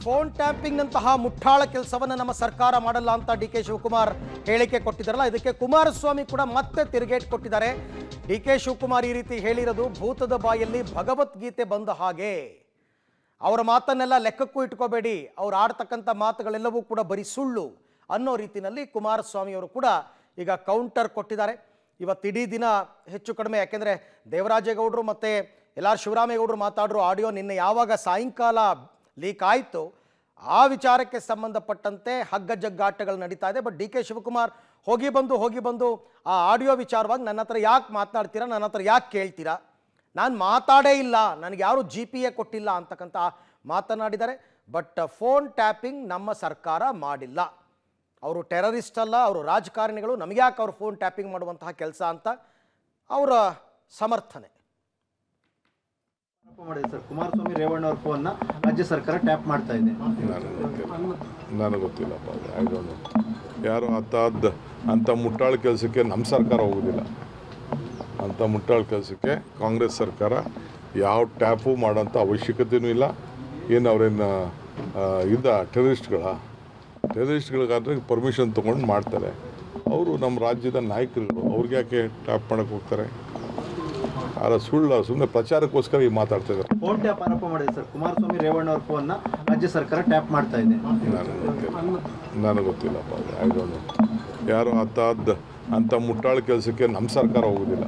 Phone ಟ್ಯಾಂಪಿಂಗ್ನಂತಹ ಮುಠಾಳ ಕೆಲಸವನ್ನು ನಮ್ಮ ಸರ್ಕಾರ ಮಾಡಲ್ಲ ಅಂತ ಡಿ ಕೆ ಶಿವಕುಮಾರ್ ಹೇಳಿಕೆ ಕೊಟ್ಟಿದ್ದಾರಲ್ಲ, ಇದಕ್ಕೆ ಕುಮಾರಸ್ವಾಮಿ ಕೂಡ ಮತ್ತೆ ತಿರುಗೇಟ್ ಕೊಟ್ಟಿದ್ದಾರೆ. ಡಿ ಕೆ ಶಿವಕುಮಾರ್ ಈ ರೀತಿ ಹೇಳಿರೋದು ಭೂತದ ಬಾಯಲ್ಲಿ ಭಗವದ್ಗೀತೆ ಬಂದ ಹಾಗೆ. ಅವರ ಮಾತನ್ನೆಲ್ಲ ಲೆಕ್ಕಕ್ಕೂ ಇಟ್ಕೋಬೇಡಿ, ಅವ್ರು ಆಡ್ತಕ್ಕಂಥ ಮಾತುಗಳೆಲ್ಲವೂ ಕೂಡ ಬರೀ ಸುಳ್ಳು ಅನ್ನೋ ರೀತಿಯಲ್ಲಿ ಕುಮಾರಸ್ವಾಮಿ ಅವರು ಕೂಡ ಈಗ ಕೌಂಟರ್ ಕೊಟ್ಟಿದ್ದಾರೆ. ಇವತ್ತು ಇಡೀ ದಿನ ಹೆಚ್ಚು ಕಡಿಮೆ, ಯಾಕೆಂದರೆ ದೇವರಾಜೇಗೌಡರು ಮತ್ತು ಶಿವರಾಮೇಗೌಡರು ಮಾತಾಡಿರೋ ಆಡಿಯೋ ನಿನ್ನೆ ಯಾವಾಗ ಸಾಯಂಕಾಲ ಲೀಕ್ ಆಯಿತು ಆ ವಿಚಾರಕ್ಕೆ ಸಂಬಂಧಪಟ್ಟಂತೆ ಹಗ್ಗ ಜಗ್ಗಾಟಗಳು ನಡೀತಾ ಇದೆ. ಬಟ್ ಡಿ ಕೆ ಶಿವಕುಮಾರ್ ಹೋಗಿ ಬಂದು ಆ ಆಡಿಯೋ ವಿಚಾರವಾಗಿ ನನ್ನ ಹತ್ರ ಯಾಕೆ ಮಾತನಾಡ್ತೀರಾ, ನನ್ನ ಹತ್ರ ಯಾಕೆ ಕೇಳ್ತೀರಾ, ನಾನು ಮಾತಾಡೇ ಇಲ್ಲ, ನನಗೆ ಯಾರು GPA ಕೊಟ್ಟಿಲ್ಲ ಅಂತಕ್ಕಂಥ ಮಾತನಾಡಿದ್ದಾರೆ. ಬಟ್ ಫೋನ್ ಟ್ಯಾಪಿಂಗ್ ನಮ್ಮ ಸರ್ಕಾರ ಮಾಡಿಲ್ಲ, ಅವರು ಟೆರರಿಸ್ಟ್ ಅಲ್ಲ, ಅವರು ರಾಜಕಾರಣಿಗಳು, ನಮಗೆ ಯಾಕೆ ಅವರು ಫೋನ್ ಟ್ಯಾಪಿಂಗ್ ಮಾಡುವಂತಹ ಕೆಲಸ ಅಂತ ಅವರ ಸಮರ್ಥನೆ. ಸರ್, ಕುಮಾರಸ್ವಾಮಿ ರೇವಣ್ಣ ಅವ್ರ ಫೋನ್ನ ರಾಜ್ಯ ಸರ್ಕಾರ ಟ್ಯಾಪ್ ಮಾಡ್ತಾ ಇದೆ. ನನಗೆ ಗೊತ್ತಿಲ್ಲಪ್ಪ, ಯಾರು ಅಂಥ ಮುಟ್ಟಾಳ ಕೆಲಸಕ್ಕೆ ನಮ್ಮ ಸರ್ಕಾರ ಹೋಗೋದಿಲ್ಲ. ಅಂಥ ಮುಟ್ಟಾಳ ಕೆಲಸಕ್ಕೆ ಕಾಂಗ್ರೆಸ್ ಸರ್ಕಾರ ಯಾವ ಟ್ಯಾಪು ಮಾಡೋಂಥ ಅವಶ್ಯಕತೆಯೂ ಇಲ್ಲ. ಏನು ಅವರೇನು ಟೆರರಿಸ್ಟ್ಗಳಿಗಾದ್ರೆ ಪರ್ಮಿಷನ್ ತೊಗೊಂಡು ಮಾಡ್ತಾರೆ. ಅವರು ನಮ್ಮ ರಾಜ್ಯದ ನಾಯಕರುಗಳು, ಅವ್ರಿಗೆ ಯಾಕೆ ಟ್ಯಾಪ್ ಮಾಡೋಕ್ಕೆ ಹೋಗ್ತಾರೆ? ಸುಳ್ಳು, ಸುಮ್ಮನೆ ಪ್ರಚಾರಕ್ಕೋಸ್ಕರ ಈಗ ಮಾತಾಡ್ತಾ ಇದ್ದಾರೆ. ಫೋನ್ ಟ್ಯಾಪ್ ಆರೋಪ ಮಾಡಿದೆ ಸರ್, ಕುಮಾರಸ್ವಾಮಿ ರೇವಣ್ಣ ಅವ್ರ ಫೋನ್ನ ರಾಜ್ಯ ಸರ್ಕಾರ ಟ್ಯಾಪ್ ಮಾಡ್ತಾ ಇದೆ. ನನಗೆ ಗೊತ್ತಿಲ್ಲಪ್ಪ, ಯಾರು ಅಂಥ ಮುಟ್ಟಾಳ ಕೆಲಸಕ್ಕೆ ನಮ್ಮ ಸರ್ಕಾರ ಹೋಗೋದಿಲ್ಲ.